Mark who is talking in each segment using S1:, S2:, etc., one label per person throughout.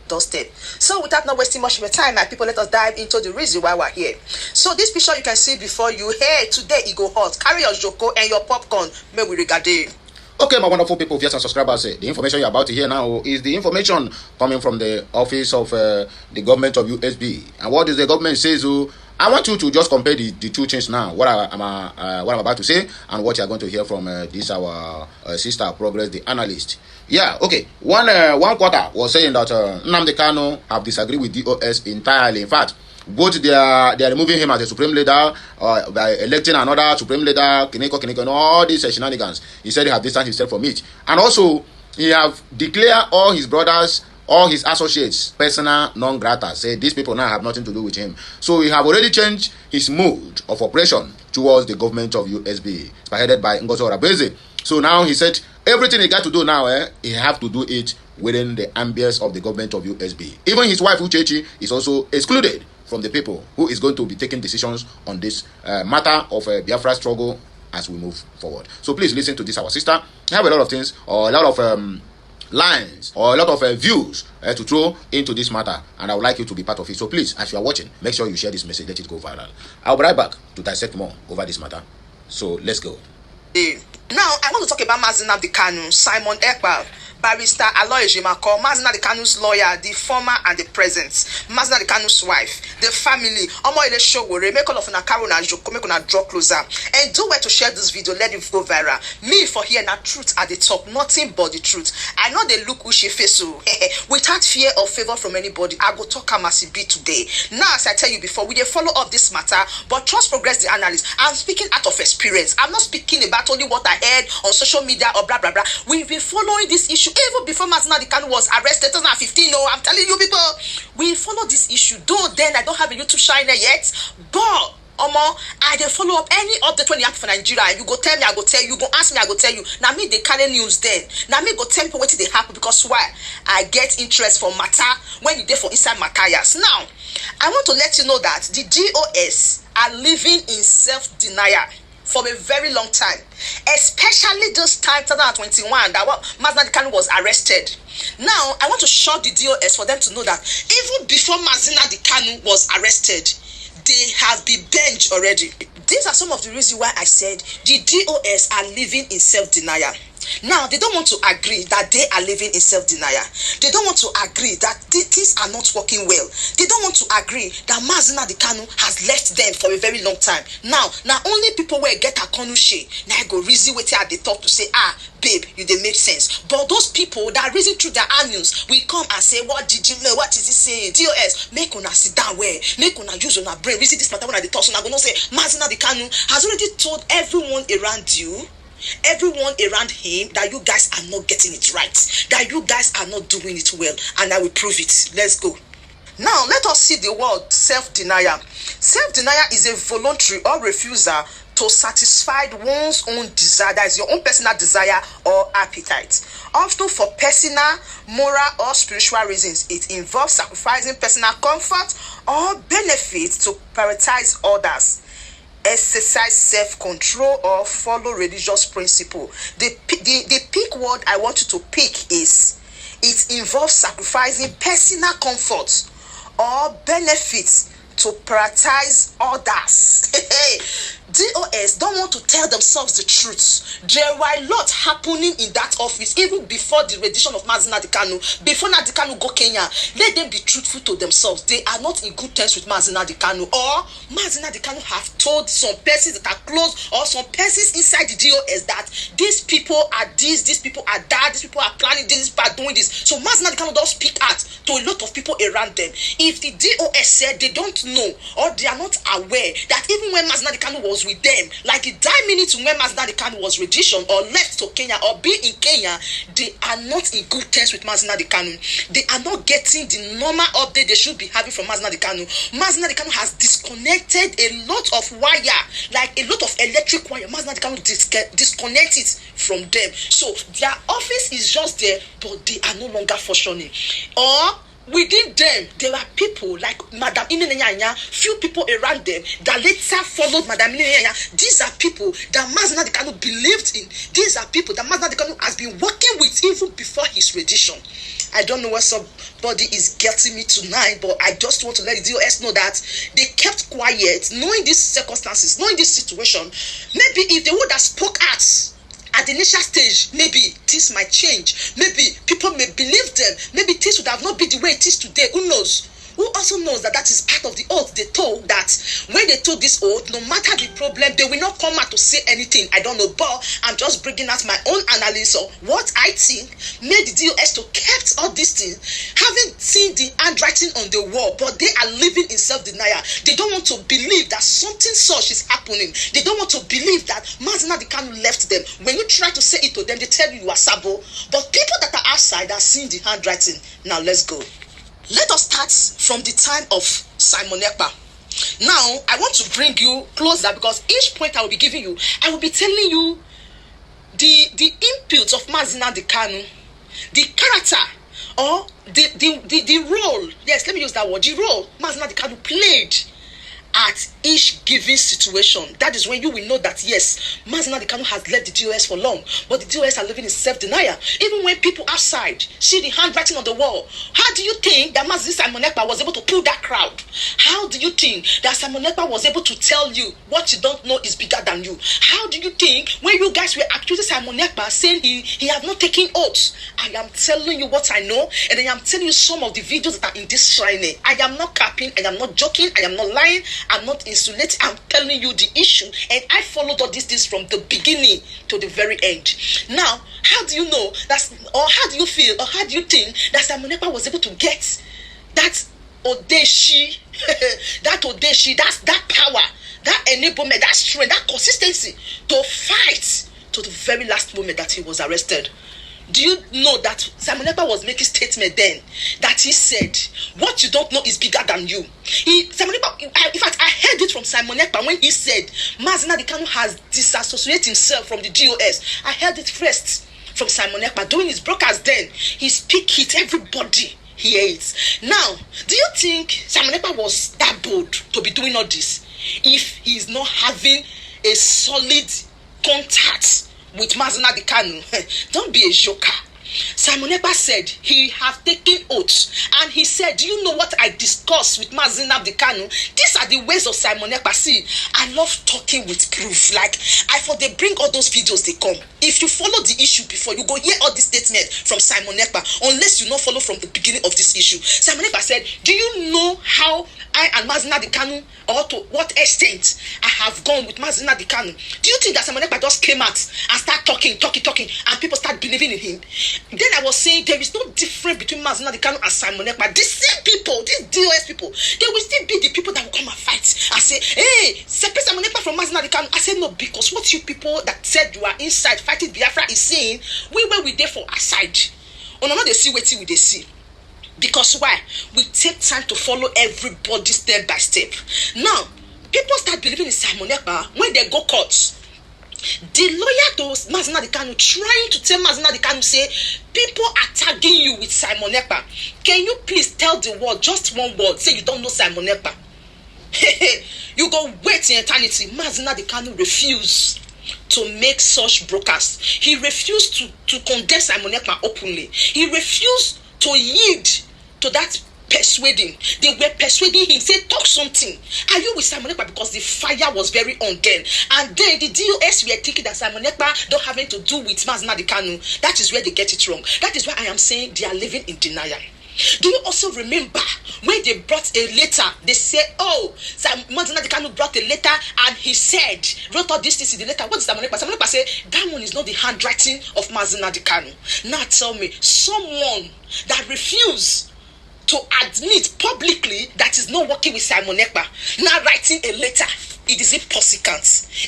S1: doorstep. So without not wasting much of your time, my people, let us dive into the reason why we're here. So this picture you can see before you, hey, today it go hot. Carry your joko and your popcorn. May we regard it.
S2: Okay, my wonderful people, viewers and subscribers, the information you're about to hear now is the information coming from the office of the government of USB. And what does the government say? So I want you to just compare the two things now. What I'm about to say and what you're going to hear from this our sister Progress, the analyst. Yeah, okay. One quarter was saying that Nnamdi Kanu have disagreed with DOS entirely. In fact, both they are removing him as a supreme leader by electing another supreme leader, Kineko, and all these shenanigans. He said he have distanced himself from it. And also, he have declared all his brothers, all his associates, persona non grata. Say these people now have nothing to do with him. So he have already changed his mode of operation towards the government of USB, spearheaded by Ngozi Orebeze. So now he said everything he got to do now, he have to do it within the ambience of the government of USB. Even his wife Uchechi is also excluded from the people who is going to be taking decisions on this matter of Biafra struggle as we move forward. So please listen to this, our sister. I have a lot of things or a lot of lines or a lot of views to throw into this matter, and I would like you to be part of it. So please, as you are watching, make sure you share this message, let it go viral. I'll be right back to dissect more over this matter. So let's go.
S1: Now I want to talk about Nnamdi Kanu, Simon Ekpa, Barrister Aloy Ejimako, Nnamdi Kanu's lawyer, the former and the present, Nnamdi Kanu's wife, the family. Omo ile show we make all of una carry una joke, make una draw closer, and do well to share this video, let it go viral. Me for here na truth at the top, nothing but the truth. I know they look wishy face so without fear or favor from anybody. I go talk am as it be today. Now, as I tell you before, we dey follow up this matter, but trust Progress the analyst. I'm speaking out of experience. I'm not speaking about only what I heard on social media or blah blah blah. We've been following this issue even before Nnamdi Kanu was arrested 2015. No, I'm telling you people, we follow this issue. Though then I don't have a YouTube channel yet, but I dey follow up any update when you happen for Nigeria. You go tell me, I go tell you. You go ask me, I go tell you. Now me they carry news then. Now me go tell people what they happen, because why? I get interest for matter when you dey for inside Matthias. Now I want to let you know that the DOS are living in self-denial for a very long time, especially this time 2021 that Nnamdi Kanu was arrested. Now I want to shock the DOS for them to know that even before Nnamdi Kanu was arrested, they have been benched already. These are some of the reasons why I said the DOS are living in self-denial. Now, they don't want to agree that they are living in self-denial. They don't want to agree that things are not working well. They don't want to agree that Nnamdi Kanu has left them for a very long time. Now only people will get a konushe. Now I go reason with at the top to say, babe, you they make sense. But those people that reason through their annuals will come and say, what did you know? What is he saying? DOS, make una sit down where, make una use una brain. Reason this matter when I talk, so I'm gonna say Nnamdi Kanu has already told everyone around you, everyone around him, that you guys are not getting it right, that you guys are not doing it well, and I will prove it. Let's go. Now let us see the word self-denial. Self-denial is a voluntary or refusal to satisfy one's own desire, that is your own personal desire or appetite, often for personal, moral or spiritual reasons. It involves sacrificing personal comfort or benefit to prioritize others, exercise self-control, or follow religious principle. The peak word I want you to pick is, it involves sacrificing personal comfort or benefits to prioritize others. DOS don't want to tell themselves the truth. There were a lot happening in that office even before the rendition of Nnamdi Kanu. Before Nnamdi Kanu go Kenya, let them be truthful to themselves. They are not in good terms with Nnamdi Kanu, or Nnamdi Kanu have told some persons that are close or some persons inside the DOS that these people are this, these people are that, these people are planning this, these people are doing this. So Nnamdi Kanu don't speak out to a lot of people around them. If the DOS said they don't know or they are not aware that even when Nnamdi Kanu was with them, like the 9 minutes when Nnamdi Kanu was rendition or left to Kenya or be in Kenya, they are not in good terms with Nnamdi Kanu. They are not getting the normal update they should be having from Nnamdi Kanu. Nnamdi Kanu has disconnected a lot of wire, like a lot of electric wire. Nnamdi Kanu disconnect it from them. So their office is just there, but they are no longer functioning. Or within them, there are people like Madam Inenyanya, few people around them that later followed Madam Inenyanya. These are people that Mazi Nnamdi Kanu believed in. These are people that Mazi Nnamdi Kanu has been working with even before his rendition. I don't know what somebody is getting me tonight, but I just want to let the DOS know that they kept quiet, knowing these circumstances, knowing this situation. Maybe if they would have spoke at the initial stage, maybe things might change. Maybe people may believe them. Maybe things would have not been the way it is today. Who knows? Who also knows that is part of the oath they told, that when they told this oath, no matter the problem, they will not come out to say anything. I don't know, but I'm just bringing out my own analysis of what I think made the DOS to kept all these things, having seen the handwriting on the wall, but they are living in self-denial. They don't want to believe that something such is happening. They don't want to believe that Mazi Nnamdi Kanu left them. When you try to say it to them, they tell you are Sabo. But people that are outside are seeing the handwriting. Now let's go. Let us start from the time of Simon Ekpa. Now, I want to bring you closer because each point I will be giving you, I will be telling you the input of Mazi Nnamdi Kanu, the character or the role. Yes, let me use that word. The role Mazi Nnamdi Kanu played at each given situation. That is when you will know that yes, Mazi Nnamdi Kanu has left the DOS for long, but the DOS are living in self-denial. Even when people outside see the handwriting on the wall, how do you think that Simon Ekpa was able to pull that crowd? How do you think that Simon Ekpa was able to tell you what you don't know is bigger than you? How do you think when you guys were accusing Simon Ekpa saying he has not taken oaths? I am telling you what I know, and I am telling you some of the videos that are in this shrine. I am not capping, I am not joking, I am not lying, I'm not insulating. I'm telling you the issue, and I followed all these things from the beginning to the very end. Now, how do you know that, or how do you feel, or how do you think that Simon Ekpa was able to get that odeshi, that power, that enablement, that strength, that consistency to fight to the very last moment that he was arrested? Do you know that Simon Ekpa was making statement then that he said, what you don't know is bigger than you? Simon Ekpa, in fact, I heard it from Simon Ekpa when he said, Mazi Nnamdi Kanu has disassociated himself from the DOS. I heard it first from Simon Ekpa doing his broadcast then. He speak it, everybody hears. Now, do you think Simon Ekpa was that bold to be doing all this if he is not having a solid contact with Mazi Nnamdi Kanu? Don't be a joker. Simon Ekpa said he have taken oaths, and he said, do you know what I discussed with Mazi Nnamdi Kanu? These are the ways of Simon Ekpa. See, I love talking with proof. Like, they bring all those videos, they come. If you follow the issue before, you go hear all this statement from Simon Ekpa, unless you not follow from the beginning of this issue. Simon Ekpa said, do you know how I and Mazi Nnamdi Kanu, or to what extent I have gone with Mazi Nnamdi Kanu? Do you think that Simon Ekpa just came out and start talking, and people start believing in him? Then I was saying there is no difference between Mazi Nnamdi Kanu and Simon Ekpa. The same people, these DOS people, they will still be the people that will come and fight. I say, hey, separate Simon Ekpa from Mazi Nnamdi Kanu. I said no, because what you people that said you are inside fighting Biafra is saying, we were there for our side. Oh no, they see what they see. Because why? We take time to follow everybody step by step. Now, people start believing in Simon Ekpa when they go court. The lawyer to Mazi Nnamdi Kanu trying to tell Mazi Nnamdi Kanu, say, people are tagging you with Simon Ekpa. Can you please tell the world just one word? Say you don't know Simon Ekpa. You go wait in eternity. Mazi Nnamdi Kanu refused to make such broadcasts. He refused to condemn Simon Ekpa openly. He refused to yield to that persuading. They were persuading him, say, talk something. Are you with Simon Ekpa? Because the fire was very on then. And then the DOS were thinking that Simon Ekpa don't have anything to do with Mazi Nnamdi Kanu. That is where they get it wrong. That is why I am saying they are living in denial. Do you also remember when they brought a letter? They said, oh, Mazi Nnamdi Kanu brought a letter and he said, wrote all this in the letter. What is Simon Ekpa? Simon Ekpa said, that one is not the handwriting of Mazi Nnamdi Kanu. Now tell me, someone that refused to admit publicly that is not working with Simon Ekpa, now writing a letter, it is impossible.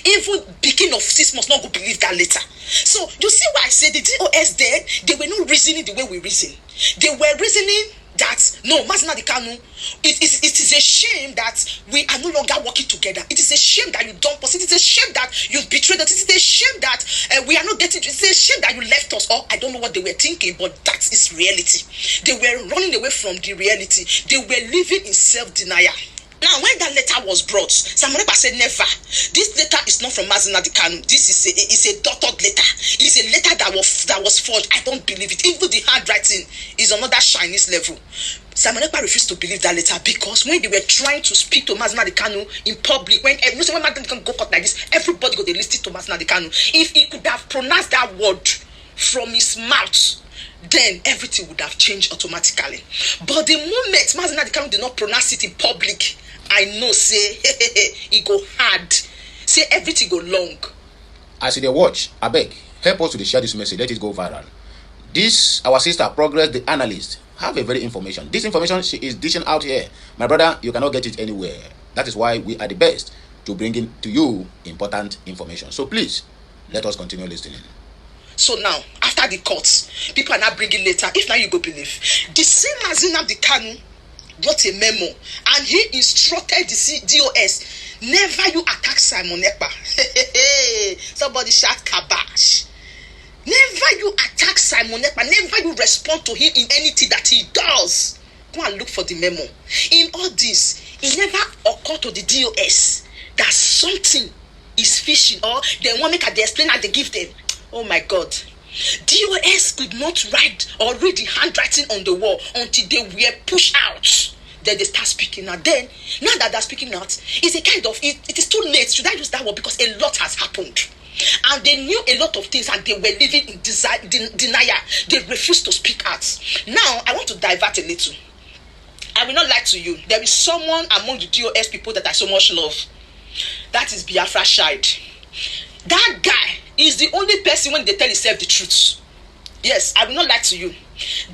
S1: Even beginning of 6 months not go believe that letter. So you see why I say the DOS there, they were not reasoning the way we reason. They were reasoning that No, Mazina Kanu, it is a shame that we are no longer working together. It is a shame that you don't post. It is a shame that you've betrayed us. It is a shame that we are not getting. It's a shame that you left us. Or I don't know what they were thinking, but that is reality. They were running away from the reality. They were living in self-denial. Now, when that letter was brought, Simon Ekpa said, never. This letter is not from Mazina Kanu. This is a doctored letter. It's a letter that was forged. I don't believe it. Even the handwriting is another Chinese level. Simon Ekpa refused to believe that letter because when they were trying to speak to Mazina Kanu in public, when Mazina Kanu go cut like this, everybody got to listen to Mazina Kanu. If he could have pronounced that word from his mouth, then everything would have changed automatically. But the moment Mazina Kanu did not pronounce it in public, I know, say, it go hard. Say, everything go long.
S2: As they watch, I beg, help us to share this message. Let it go viral. This, our sister, Progress, the analyst, have a very information. This information she is dishing out here. My brother, you cannot get it anywhere. That is why we are the best to bring in to you important information. So please, let us continue listening.
S1: So now, after the courts, people are now bringing later. If now you go believe, the same Mazina Kanu got a memo and he instructed the DOS, never you attack Simon Ekpa. Somebody shout kabash. Never you attack Simon Ekpa. Never you respond to him in anything that he does. Go and look for the memo. In all this, it never occurred to the DOS that something is fishing, or they want to make a explain how they give them. Oh my God. DOS could not write or read the handwriting on the wall until they were pushed out. Then they start speaking out. Then, now that they're speaking out, it's a kind of, it is too late. Should I use that word? Because a lot has happened. And they knew a lot of things and they were living in denial. They refused to speak out. Now, I want to divert a little. I will not lie to you. There is someone among the DOS people that I so much love. That is Biafra Child. That guy is the only person when they tell himself the truth. Yes, I will not lie to you.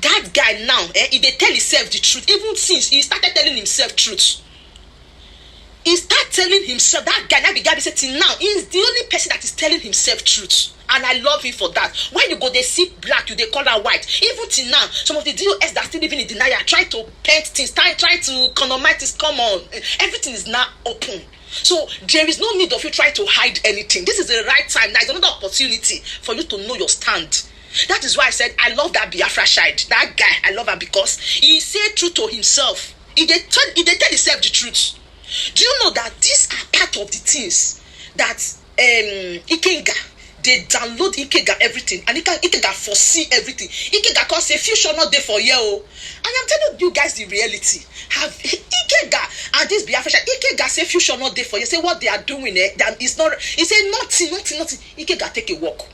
S1: That guy now, if they tell himself the truth, even since he started telling himself truth, he started telling himself, that guy, now the guy said till now, he is the only person that is telling himself truth. And I love him for that. When you go, they see black, you they call her white. Even till now, some of the DOS that are still living in denial, try to paint things, try to economize this, come on. Everything is now open. So there is no need of you trying to hide anything. This is the right time. There is another opportunity for you to know your stand. That is why I said I love that Biafra Child. That guy, I love him because he said truth to himself. He tell himself the truth. Do you know that these are part of the things that Ikenga, they download Ikenga everything, and Ikenga foresee everything. Ikenga can say future not there for you. And I'm telling you guys the reality. Have Ikenga and this Biafra Child, Ikenga say future not there for you. Say what they are doing, that is not. He say nothing. Ikenga take a walk.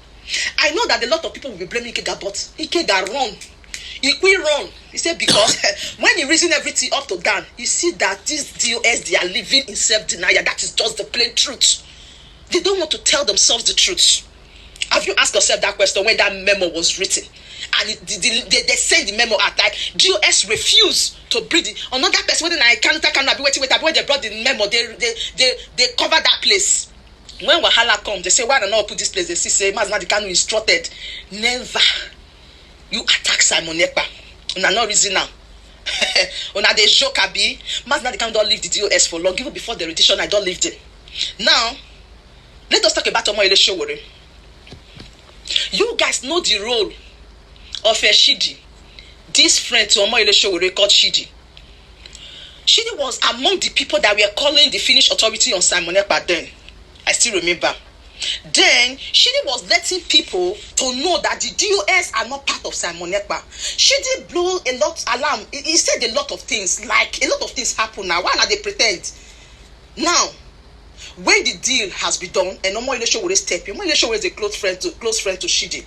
S1: I know that a lot of people will be blaming Ikenga, but Ikenga run. He will run. He said because when he reason everything up to down, you see that these DOS, they are living in self-denial. That is just the plain truth. They don't want to tell themselves the truth. Have you asked yourself that question when that memo was written? And they send the memo out like DOS refused to bring it. Another person when I can't be waiting. When they brought the memo, they cover that place. When Wahala come, they say, why don't I put this place? They say, Mazina Kanu instructed, never you attack Simon Ekpa. Una no reason now. Una they joke abi. Mazina Kanu don't leave the DOS for long. Even before the rotation, I don't leave them. Now, let us talk about Omoyele Sowore. You guys know the role of Shidi. This friend to Omoyele Sowore called Shidi. Shidi was among the people that were calling the Finnish authority on Simon Ekpa then. I still remember. Then, Shidi was letting people to know that the DOS are not part of Simon Ekpa. Shidi blew a lot alarm. He said a lot of things, like a lot of things happen now. Why not they pretend? Now, when the deal has been done, and Omoyele Sowore step in, Omoyele Sowore is a close friend to Shidi.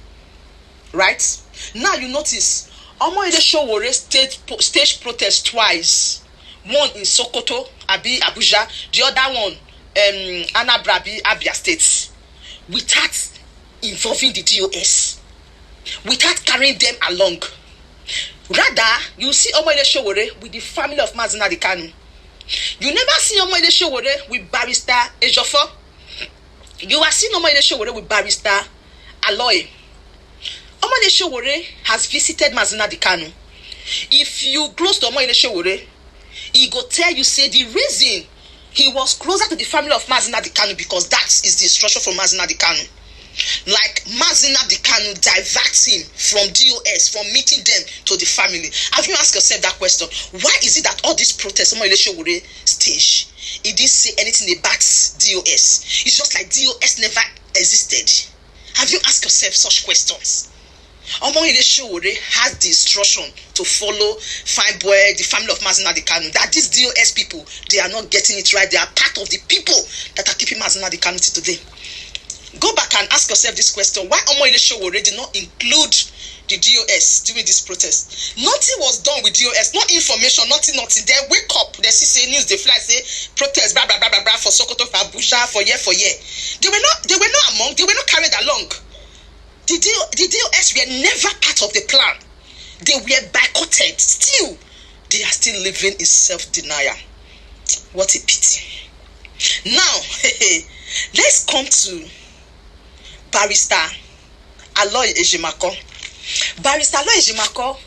S1: Right? Now you notice, Omoyele Sowore stage protest twice. One in Sokoto, Abuja, the other one Anabrabi, Abia State, without involving the DOS, without carrying them along. Rather, you see Omoyele Sowore with the family of Mazina Kanu. You never see Omoyele Sowore with Barrister Ejiofor. You are seeing Omoyele Sowore with Barrister Aloy. Omoyele Sowore has visited Mazina Kanu. If you close to Omoyele Sowore, he go tell you say the reason he was closer to the family of Mazi Nnamdi Kanu because that is the instruction from Mazi Nnamdi Kanu. Like Mazi Nnamdi Kanu diverts him from DOS, from meeting them to the family. Have you asked yourself that question? Why is it that all these protests Omoyele Sowore stage, he didn't say anything about DOS? It's just like DOS never existed. Have you asked yourself such questions? Omoyele Sowore has the instruction to follow Fine Boy, the family of Mazi Nnamdi Kanu, that these DOS people, they are not getting it right. They are part of the people that are keeping Mazi Nnamdi Kanu today. Go back and ask yourself this question. Why Omoyele Sowore did not include the DOS during this protest? Nothing was done with DOS. No information, nothing. They wake up, they see say news, they fly, say protest, blah, blah, blah, blah, blah, for Sokoto, for Abuja, for year. They were not carried along. The DOS were never part of the plan. They were boycotted. Still, they are still living in self-denial. What a pity. Now, let's come to Barrister Aloy Ejimako. Barrister Aloy Ejimako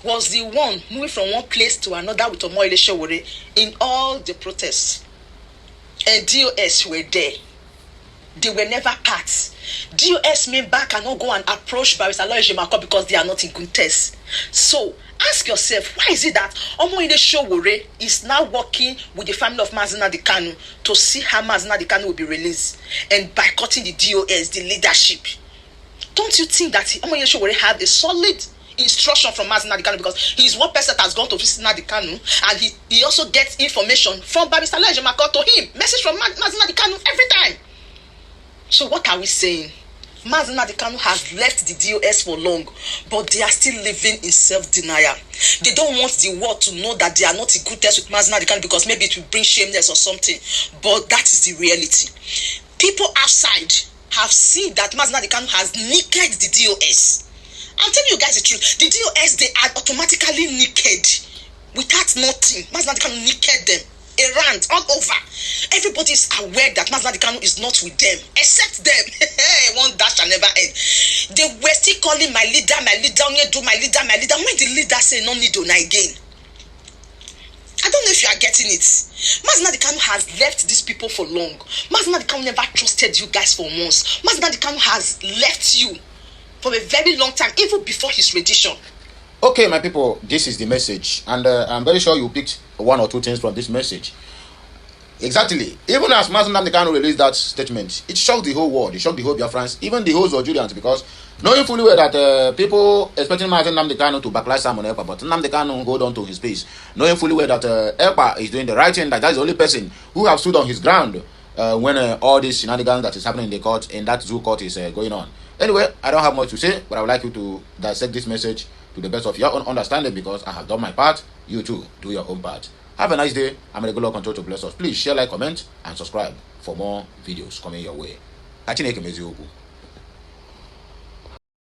S1: was the one moving from one place to another with Omoyele Sowore in all the protests. And DOS were there. They were never part. DOS member cannot go and approach Barrister Aloy Ejimako because they are not in good test. So ask yourself, why is it that Omoyele Sowore is now working with the family of Mazi Nnamdi Kanu to see how Mazi Nnamdi Kanu will be released and boycotting the DOS, the leadership? Don't you think that Omoyele Sowore had a solid instruction from Mazi Nnamdi Kanu, because he is one person that has gone to visit Nnamdi Kanu, and he also gets information from Barrister Aloy Ejimako to him, message from Mazi Nnamdi Kanu every time. So what are we saying? Mazi Nnamdi Kanu has left the DOS for long, but they are still living in self-denial. They don't want the world to know that they are not in good terms with Mazi Nnamdi Kanu because maybe it will bring shameness or something. But that is the reality. People outside have seen that Mazi Nnamdi Kanu has naked the DOS. I'm telling you guys the truth. The DOS, they are automatically naked without nothing. Mazi Nnamdi Kanu naked them. Around all over, everybody is aware that Mazi Nnamdi Kanu is not with them, except them. One that shall never end. They were still calling my leader, do my leader. When the leader say no need on again, I don't know if you are getting it. Mazi Nnamdi Kanu has left these people for long. Mazi Nnamdi Kanu never trusted you guys for once. Mazi Nnamdi Kanu has left you for a very long time, even before his rendition.
S2: Okay, my people, this is the message, and I'm very sure you picked one or two things from this message. Exactly. Even as Mazi Nnamdi Kanu released that statement, it shocked the whole world. It shocked the whole Biafrans, even the whole Nigerians, because knowing fully well that people expecting Mazi Nnamdi Kanu to backlash Simon Ekpa, but Nnamdi Kanu hold on to his pace, knowing fully well that Ekpa is doing the right thing, that is the only person who have stood on his ground when all this shenanigans that is happening in the court, in that zoo court, is going on. Anyway, I don't have much to say, but I would like you to dissect this message to the best of your own understanding, because I have done my part. You too, do your own part. Have a nice day. I'm a regular control to bless us. Please share, like, comment, and subscribe for more videos coming your way.